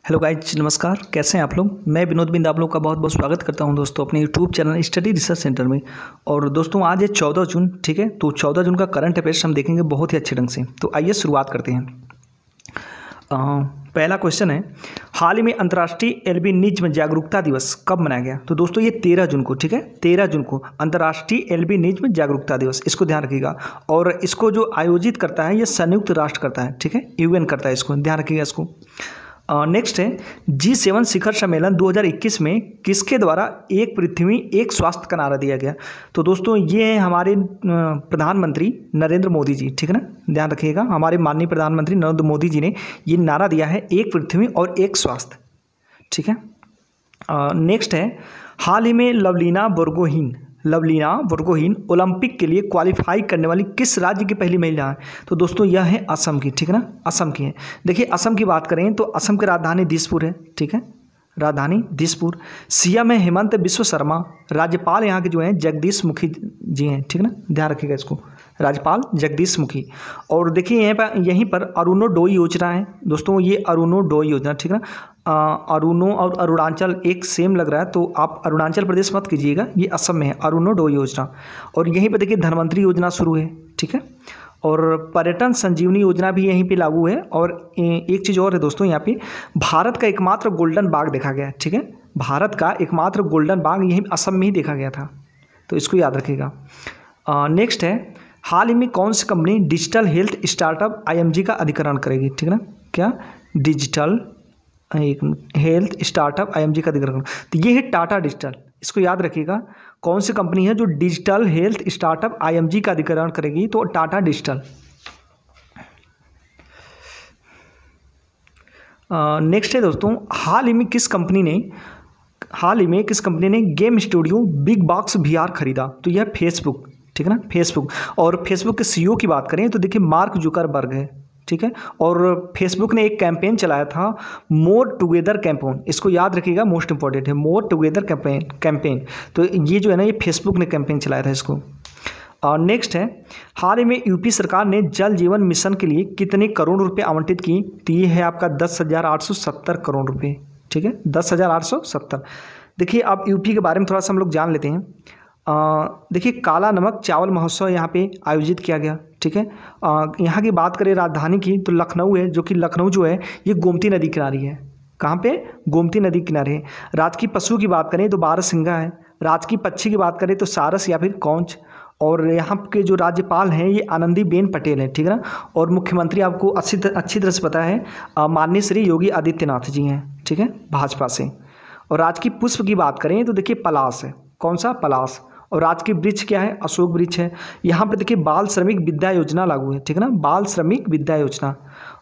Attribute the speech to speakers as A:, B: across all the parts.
A: Hello guys, नमस्कार। कैसे हैं आप लोग। मैं विनोद बिंद आप लोग का बहुत बहुत स्वागत करता हूं दोस्तों अपने YouTube channel study research centre में। और दोस्तों आज है 14 जून, ठीक है। तो 14 जून का करंट अफेयर्स हम देखेंगे बहुत ही अच्छे ढंग से। तो आइए शुरुआत करते हैं। पहला क्वेश्चन है, हाल ही में अंतर्राष्ट्रीय एल्बिनिज्म जागरूकता दिवस कब मनाया गया। तो दोस्तों ये 13 जून को, ठीक है, 13 जून को अंतर्राष्ट्रीय एल्बिनिज्म जागरूकता दिवस, इसको ध्यान रखिएगा। और इसको जो आयोजित करता है ये संयुक्त राष्ट्र करता है, ठीक है, यूएन करता है, इसको ध्यान रखिएगा इसको। नेक्स्ट है, G7 शिखर सम्मेलन 2021 में किसके द्वारा एक पृथ्वी एक स्वास्थ्य का नारा दिया गया। तो दोस्तों ये है हमारे प्रधानमंत्री नरेंद्र मोदी जी, ठीक है ना, ध्यान रखिएगा। हमारे माननीय प्रधानमंत्री नरेंद्र मोदी जी ने ये नारा दिया है, एक पृथ्वी और एक स्वास्थ्य, ठीक है। नेक्स्ट है, हाल ही में लवलीना बोर्गोहीन ओलंपिक के लिए क्वालिफाई करने वाली किस राज्य की पहली महिला है। तो दोस्तों यह है असम की, ठीक है ना, असम की है। देखिए असम की बात करें तो असम की राजधानी दिसपुर है, ठीक है, राजधानी दिसपुर। सीएम है हेमंत बिस्व शर्मा। राज्यपाल यहाँ के जो हैं जगदीश मुखी जी हैं, ठीक है ना, ध्यान रखिएगा इसको, राज्यपाल जगदीश मुखी। और देखिए यहीं पर अरुणोदय योजना है दोस्तों, ये अरुणोदय योजना, ठीक है ना। अरुणो और अरुणाचल एक सेम लग रहा है, तो आप अरुणाचल प्रदेश मत कीजिएगा, ये असम में है अरुणोदय योजना। और यहीं पर देखिए धनवंतरी योजना शुरू है, ठीक है। और पर्यटन संजीवनी योजना भी यहीं पे लागू है। और एक चीज़ और है दोस्तों, यहाँ पे भारत का एकमात्र गोल्डन बाग देखा गया है, ठीक है, भारत का एकमात्र गोल्डन बाग यहीं असम में ही देखा गया था, तो इसको याद रखिएगा। नेक्स्ट है, हाल ही में कौन सी company digital health startup IMG का अधिग्रहण करेगी, ठीक है ना, क्या डिजिटल हेल्थ स्टार्टअप IMG का अधिग्रहण। तो ये है टाटा डिजिटल, इसको याद रखिएगा। कौन सी कंपनी है जो डिजिटल हेल्थ स्टार्टअप IMG का अधिग्रहण करेगी, तो टाटा डिजिटल। नेक्स्ट है दोस्तों, हाल ही में किस कंपनी ने game studio big box VR खरीदा। तो यह फेसबुक, ठीक है ना, फेसबुक। और फेसबुक के CEO की बात करें तो देखिए मार्क जुकरबर्ग है, ठीक है। और फेसबुक ने एक कैंपेन चलाया था, मोर टुगेदर कैंपेन, इसको याद रखिएगा, मोस्ट इंपॉर्टेंट है, मोर टुगेदर कैंपेन। तो ये जो है ना, ये फेसबुक ने कैंपेन चलाया था इसको। और नेक्स्ट है, हाल ही में यूपी सरकार ने जल जीवन मिशन के लिए कितने करोड़ रुपए आवंटित की। तो ये है आपका 10,870 करोड़ रुपए, ठीक है, 10,870। देखिए अब यूपी के बारे में थोड़ा सा हम लोग जान लेते हैं। देखिए काला नमक चावल महोत्सव यहाँ पे आयोजित किया गया, ठीक है। यहाँ की बात करें राजधानी की तो लखनऊ है, जो कि लखनऊ जो है ये गोमती नदी किनारी है। कहाँ पे, गोमती नदी किनारे है। राजकीय पशु की बात करें तो बारहसिंगा है। राजकीय पक्षी की बात करें तो सारस या फिर कौंच। और यहाँ के जो राज्यपाल हैं ये आनंदीबेन पटेल हैं, ठीक है ना। और मुख्यमंत्री आपको अच्छी तरह से पता है, माननीय श्री योगी आदित्यनाथ जी हैं, ठीक है, भाजपा से। और राजकीय पुष्प की बात करें तो देखिए पलाश है, कौन सा, पलाश। और राजकीय वृक्ष क्या है, अशोक वृक्ष है। यहाँ पर देखिए बाल श्रमिक विद्या योजना लागू है, ठीक है ना, बाल श्रमिक विद्या योजना।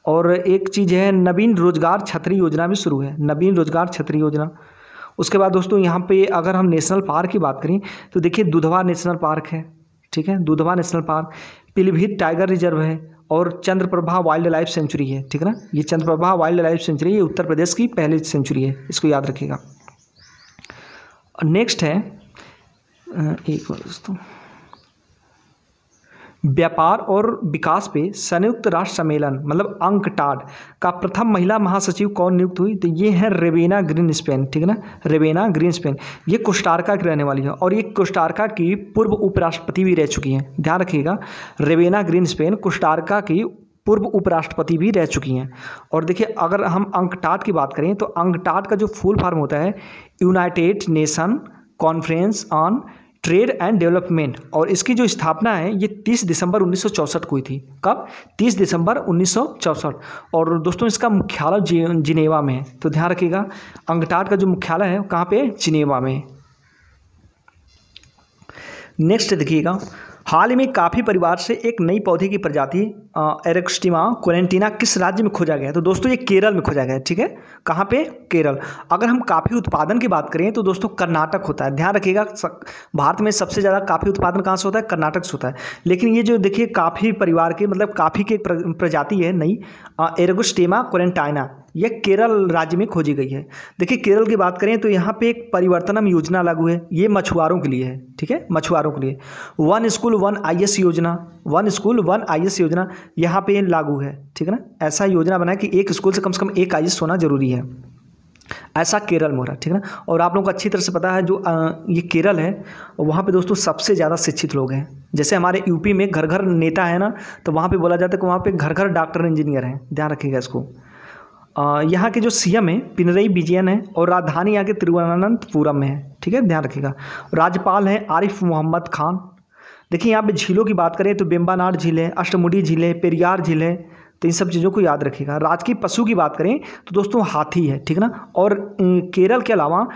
A: और एक चीज़ है, नवीन रोजगार छतरी योजना भी शुरू है, नवीन रोजगार छतरी योजना। उसके बाद दोस्तों यहाँ पे अगर हम नेशनल पार्क की बात करें तो देखिए दुधवा नेशनल पार्क है, ठीक है, Dudhwa national park. Pilibhit tiger reserve है। और चंद्रप्रभा वाइल्ड लाइफ सेंचुरी है, ठीक है ना, ये चंद्रप्रभा वाइल्ड लाइफ सेंचुरी, ये उत्तर प्रदेश की पहली सेंचुरी है, इसको याद रखिएगा। नेक्स्ट है, एक बार दोस्तों, व्यापार और विकास पे संयुक्त राष्ट्र सम्मेलन मतलब अंकटाड का प्रथम महिला महासचिव कौन नियुक्त हुई। तो ये है रेवेना ग्रीनस्पैन, ठीक है ना, रेवेना ग्रीनस्पैन। ये कोस्टारिका की रहने वाली है और ये कोस्टारिका की पूर्व उपराष्ट्रपति भी रह चुकी हैं, ध्यान रखिएगा। रेवेना ग्रीनस्पैन कोस्टारिका की पूर्व उपराष्ट्रपति भी रह चुकी हैं। और देखिए अगर हम अंकटाड की बात करें तो अंकटाड का जो फुल फॉर्म होता है United nation conference on trade and development. और इसकी जो स्थापना है ये 30 दिसंबर 1964 को हुई थी। कब, 30 दिसंबर 1964। और दोस्तों इसका मुख्यालय जिनेवा में है, तो ध्यान रखिएगा अंकटाड का जो मुख्यालय है कहाँ पे, जिनेवा में। नेक्स्ट देखिएगा, हाल ही में काफ़ी परिवार से एक नई पौधे की प्रजाति एरेक्स्टिमा कोरेंटिना किस राज्य में खोजा गया है। तो दोस्तों ये केरल में खोजा गया है, ठीक है, कहाँ पे, केरल। अगर हम काफ़ी उत्पादन की बात करें तो दोस्तों कर्नाटक होता है, ध्यान रखिएगा। भारत में सबसे ज़्यादा काफ़ी उत्पादन कहाँ से होता है, कर्नाटक से होता है। लेकिन ये जो देखिए काफ़ी परिवार के मतलब काफ़ी की एक प्रजाति है नई, एरेगोस्टिमा कोरेंटाइना, यह केरल राज्य में खोजी गई है। देखिए केरल की बात करें तो यहाँ पे एक परिवर्तनम योजना लागू है, ये मछुआरों के लिए है, ठीक है, मछुआरों के लिए। वन स्कूल वन IS योजना, वन स्कूल वन IS योजना यहाँ पे लागू है, ठीक है ना। ऐसा योजना बना है कि एक स्कूल से कम एक IS होना जरूरी है। ऐसा केरल में हो रहा है, ठीक है ना। और आप लोगों को अच्छी तरह से पता है जो ये केरल है, वहाँ पे दोस्तों सबसे ज़्यादा शिक्षित लोग हैं। जैसे हमारे यूपी में घर घर नेता है ना, तो वहाँ पे बोला जाता है कि वहाँ पे घर घर डॉक्टर इंजीनियर हैं, ध्यान रखिएगा इसको। यहाँ के जो सीएम है पिनरई विजयन है, और राजधानी यहाँ के तिरुवनंतपुरम में है, ठीक है, ध्यान रखिएगा। राज्यपाल हैं आरिफ मोहम्मद खान। देखिए यहाँ पे झीलों की बात करें तो बेम्बानाड झील है, अष्टमुडी झील है, पेरियार झील है, तो इन सब चीज़ों को याद रखिएगा। राजकीय पशु की बात करें तो दोस्तों हाथी है, ठीक है ना। और केरल के अलावा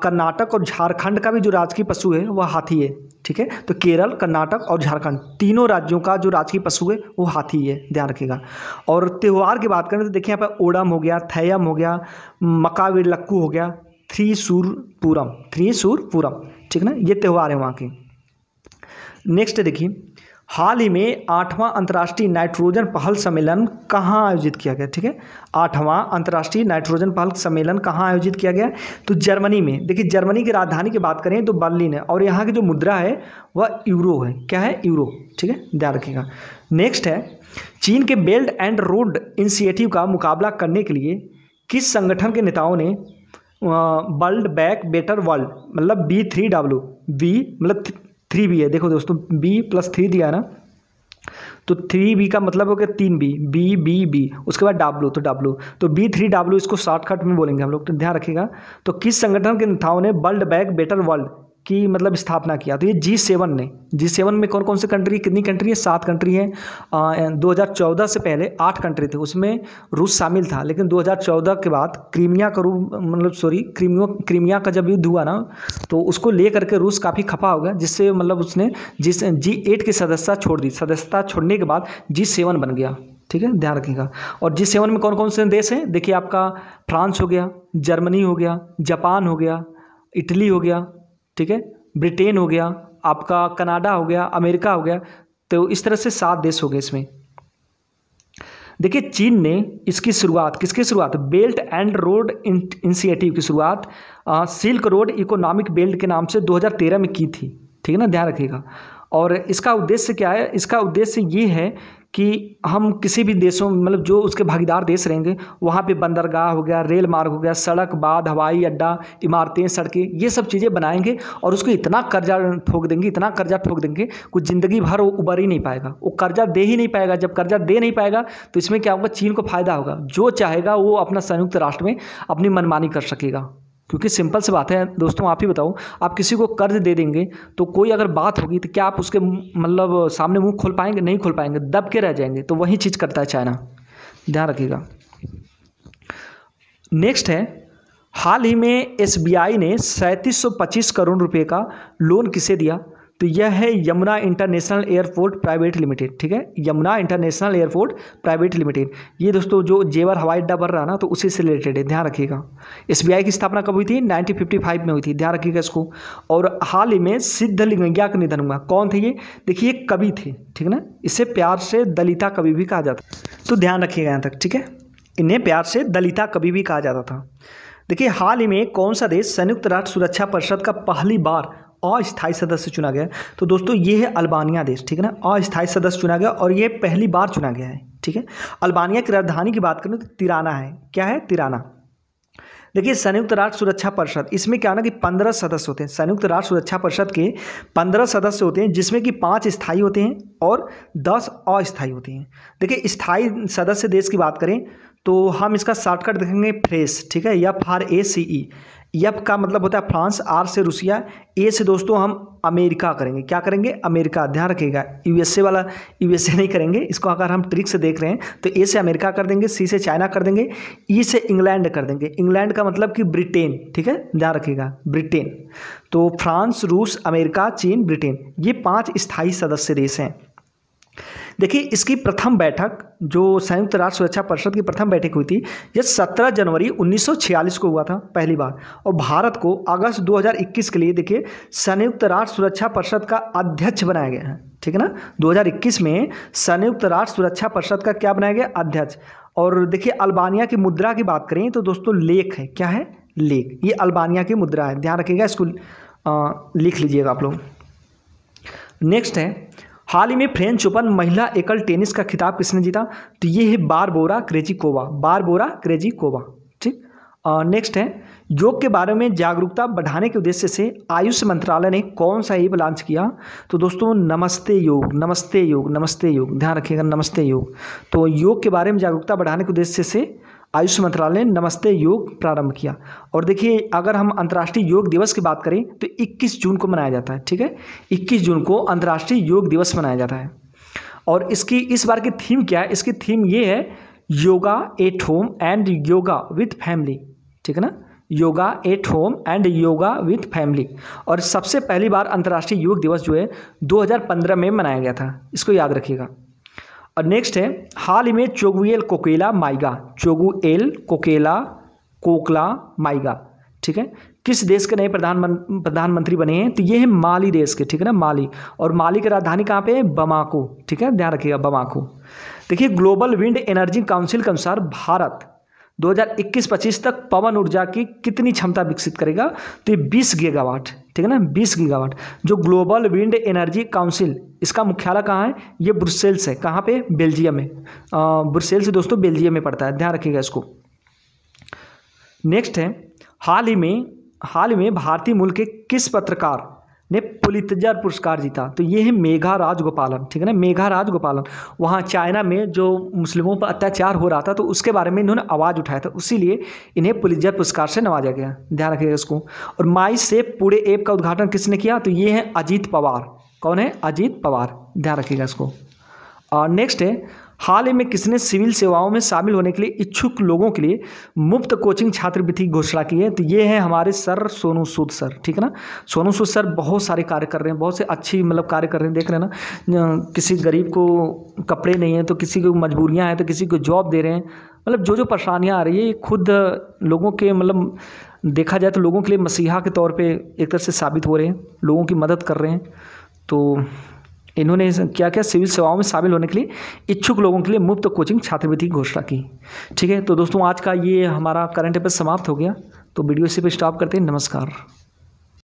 A: कर्नाटक और झारखंड का भी जो राजकीय पशु है वह हाथी है, ठीक है। तो केरल, कर्नाटक और झारखंड तीनों राज्यों का जो राजकीय पशु है वो हाथी है, ध्यान रखिएगा। और त्यौहार की बात करें तो देखिए यहाँ पर ओणम हो गया, थैयम हो गया, मकाविलक्कू हो गया, थ्रीसूरपूरम, ठीक है ना, ये त्यौहार है वहाँ के। नेक्स्ट देखिए, हाल ही में 8वां अंतर्राष्ट्रीय नाइट्रोजन पहल सम्मेलन कहाँ आयोजित किया गया, ठीक है। 8वां अंतर्राष्ट्रीय नाइट्रोजन पहल सम्मेलन कहाँ आयोजित किया गया, तो जर्मनी में। देखिए जर्मनी की राजधानी की बात करें तो बर्लिन है, और यहाँ की जो मुद्रा है वह यूरो है, क्या है, यूरो, ठीक है, ध्यान रखिएगा। नेक्स्ट है, चीन के बेल्ट एंड रोड इनिशिएटिव का मुकाबला करने के लिए किस संगठन के नेताओं ने वर्ल्ड बैक बेटर वर्ल्ड, मतलब B3W, बी मतलब 3B है, देखो दोस्तों B+3 दिया है ना, तो 3B का मतलब हो गया 3B, B, उसके बाद W, तो B3W इसको शॉर्टकट में बोलेंगे हम लोग, तो ध्यान रखिएगा। तो किस संगठन के नेताओं ने वर्ल्ड बैक बेटर वर्ल्ड की मतलब स्थापना किया, तो ये G7 ने। G7 में कौन कौन से कंट्री, कितनी कंट्री है, 7 कंट्री है। 2014 से पहले 8 कंट्री थे, उसमें रूस शामिल था, लेकिन 2014 के बाद क्रीमिया का जब युद्ध हुआ ना, तो उसको लेकर के रूस काफ़ी खफा हो गया, जिससे मतलब उसने G8 की सदस्यता छोड़ दी। सदस्यता छोड़ने के बाद G7 बन गया, ठीक है, ध्यान रखिएगा। और G7 में कौन कौन से देश हैं, देखिए आपका फ्रांस हो गया, जर्मनी हो गया, जापान हो गया, इटली हो गया, ठीक है, ब्रिटेन हो गया, आपका कनाडा हो गया, अमेरिका हो गया। तो इस तरह से 7 देश हो गए इसमें। देखिए चीन ने इसकी शुरुआत, किसकी शुरुआत, बेल्ट एंड रोड इनिशिएटिव की शुरुआत सिल्क रोड इकोनॉमिक बेल्ट के नाम से 2013 में की थी, ठीक है ना, ध्यान रखिएगा। और इसका उद्देश्य क्या है, इसका उद्देश्य ये है कि हम किसी भी देशों मतलब जो उसके भागीदार देश रहेंगे वहाँ पे बंदरगाह हो गया, रेल मार्ग हो गया, सड़क, बांध, हवाई अड्डा, इमारतें, सड़कें, ये सब चीज़ें बनाएंगे, और उसको इतना कर्जा ठोक देंगे कुछ ज़िंदगी भर वो उबर ही नहीं पाएगा, वो कर्जा दे ही नहीं पाएगा। जब कर्जा दे नहीं पाएगा तो इसमें क्या होगा, चीन को फायदा होगा, जो चाहेगा वो अपना संयुक्त राष्ट्र में अपनी मनमानी कर सकेगा। क्योंकि सिंपल सी बात है दोस्तों, आप ही बताओ, आप किसी को कर्ज दे देंगे तो कोई अगर बात होगी तो क्या आप उसके मतलब सामने मुंह खोल पाएंगे, नहीं खोल पाएंगे, दब के रह जाएंगे। तो वही चीज़ करता है चाइना, ध्यान रखिएगा। नेक्स्ट है, हाल ही में SBI ने 3725 करोड़ रुपए का लोन किसे दिया, तो यह है Yamuna international airport private limited, ठीक है, Yamuna international airport private limited. ये दोस्तों जो जेवर हवाई अड्डा बन रहा है ना, तो उसी से रिलेटेड है, ध्यान रखिएगा। SBI की स्थापना कब हुई थी, 1955 में हुई थी, ध्यान रखिएगा इसको। और हाल ही में सिद्धलिंगैया का निधन हुआ। कौन थे ये, देखिए कवि थे, ठीक है ना, इसे प्यार से दलिता कवि भी कहा जाता, तो ध्यान रखिएगा यहाँ तक, ठीक है, इन्हें प्यार से दलिता कवि भी कहा जाता था। देखिए हाल ही में कौन सा देश संयुक्त राष्ट्र सुरक्षा परिषद का पहली बार अस्थायी सदस्य चुना गया, तो दोस्तों ये है अल्बानिया देश, ठीक है ना, अस्थायी सदस्य चुना गया और ये पहली बार चुना गया है, ठीक है। अल्बानिया की राजधानी की बात करें तो तिराना है, क्या है, तिराना। देखिए संयुक्त राष्ट्र सुरक्षा परिषद, इसमें क्या ना कि 15 सदस्य होते हैं। संयुक्त राष्ट्र सुरक्षा परिषद के 15 सदस्य होते हैं, जिसमें कि 5 स्थायी होते हैं और 10 अस्थायी होते हैं। देखिए स्थायी सदस्य देश की बात करें तो हम इसका शॉर्टकट देखेंगे फ्रेस, ठीक है, FRACE। एफ का मतलब होता है फ्रांस, आर से रूसिया, ए से दोस्तों हम अमेरिका करेंगे, क्या करेंगे, अमेरिका, ध्यान रखिएगा। यूएसए वाला यूएसए नहीं करेंगे, इसको अगर हम ट्रिक से देख रहे हैं तो ए से अमेरिका कर देंगे, सी से चाइना कर देंगे, ई से इंग्लैंड कर देंगे। इंग्लैंड का मतलब कि ब्रिटेन, ठीक है, ध्यान रखिएगा, ब्रिटेन। तो फ्रांस, रूस, अमेरिका, चीन, ब्रिटेन, ये 5 स्थायी सदस्य देश हैं। देखिए इसकी प्रथम बैठक, जो संयुक्त राष्ट्र सुरक्षा परिषद की प्रथम बैठक हुई थी, यह 17 जनवरी 1946 को हुआ था पहली बार। और भारत को अगस्त 2021 के लिए देखिए संयुक्त राष्ट्र सुरक्षा परिषद का अध्यक्ष बनाया गया है, ठीक है ना। 2021 में संयुक्त राष्ट्र सुरक्षा परिषद का क्या बनाया गया, अध्यक्ष। और देखिए अल्बानिया की मुद्रा की बात करें तो दोस्तों लेक है, क्या है, लेक, ये अल्बानिया की मुद्रा है, ध्यान रखिएगा, इसको लिख लीजिएगा आप लोग। नेक्स्ट है, हाल ही में फ्रेंच ओपन महिला एकल टेनिस का खिताब किसने जीता, तो ये है बारबोरा क्रेजिकोवा, बारबोरा क्रेजिकोवा, ठीक। नेक्स्ट है, योग के बारे में जागरूकता बढ़ाने के उद्देश्य से आयुष मंत्रालय ने कौन सा ऐप लॉन्च किया? तो दोस्तों नमस्ते योग, नमस्ते योग, नमस्ते योग, ध्यान रखिएगा नमस्ते योग। तो योग के बारे में जागरूकता बढ़ाने के उद्देश्य से आयुष मंत्रालय ने नमस्ते योग प्रारंभ किया। और देखिए अगर हम अंतर्राष्ट्रीय योग दिवस की बात करें तो 21 जून को मनाया जाता है, ठीक है, 21 जून को अंतर्राष्ट्रीय योग दिवस मनाया जाता है। और इसकी इस बार की थीम क्या है? इसकी थीम ये है yoga at home and yoga with family, ठीक है ना, yoga at home and yoga with family. और सबसे पहली बार अंतर्राष्ट्रीय योग दिवस जो है 2015 में मनाया गया था, इसको याद रखिएगा। और नेक्स्ट है, हाल ही में चोगुएल कोकेला माइगा, चोगुएल कोकेला कोकला माइगा, ठीक है, किस देश के नए प्रधानमंत्री बने हैं? तो ये है माली देश के, ठीक है ना, माली। और माली की राजधानी कहाँ पे है? बमाको, ठीक है, ध्यान रखिएगा बमाको। देखिए ग्लोबल विंड एनर्जी काउंसिल के अनुसार भारत 2021-25 तक पवन ऊर्जा की कितनी क्षमता विकसित करेगा? तो ये 20 गीगावाट, ठीक है ना, 20 गीगावाट। जो ग्लोबल विंड एनर्जी काउंसिल, इसका मुख्यालय कहाँ है? ये ब्रुसेल्स है। कहाँ पे? बेल्जियम में। ब्रुसेल्स दोस्तों बेल्जियम में पड़ता है, ध्यान रखिएगा इसको। नेक्स्ट है, हाल ही में भारतीय मूल के किस पत्रकार ने पुलित्जर पुरस्कार जीता? तो ये है मेघा राजगोपालन, ठीक है ना, मेघा राजगोपालन। वहाँ चाइना में जो मुस्लिमों पर अत्याचार हो रहा था तो उसके बारे में इन्होंने आवाज़ उठाया था, इसीलिए इन्हें पुलित्जर पुरस्कार से नवाजा गया, ध्यान रखिएगा इसको। और माई सेफ पूरे ऐप का उद्घाटन किसने किया? तो ये है अजीत पवार। कौन है? अजीत पवार, ध्यान रखिएगा इसको। और नेक्स्ट है, हाल ही में किसने सिविल सेवाओं में शामिल होने के लिए इच्छुक लोगों के लिए मुफ्त कोचिंग छात्रवृत्ति की घोषणा की है? तो ये है हमारे सर सोनू सूद सर, ठीक है ना। सोनू सूद सर बहुत सारे कार्य कर रहे हैं, बहुत से अच्छी मतलब कार्य कर रहे हैं, देख रहे हैं ना, किसी गरीब को कपड़े नहीं हैं तो किसी को मजबूरियां हैं तो किसी को जॉब दे रहे हैं। मतलब जो जो परेशानियां आ रही है ये खुद लोगों के मतलब देखा जाए तो लोगों के लिए मसीहा के तौर पर एक तरह से साबित हो रहे हैं, लोगों की मदद कर रहे हैं। तो इन्होंने क्या क्या सिविल सेवाओं में शामिल होने के लिए इच्छुक लोगों के लिए मुफ्त कोचिंग छात्रवृत्ति की घोषणा की, ठीक है। तो दोस्तों आज का ये हमारा करंट अफेयर समाप्त हो गया, तो वीडियो इसी पे स्टॉप करते हैं। नमस्कार।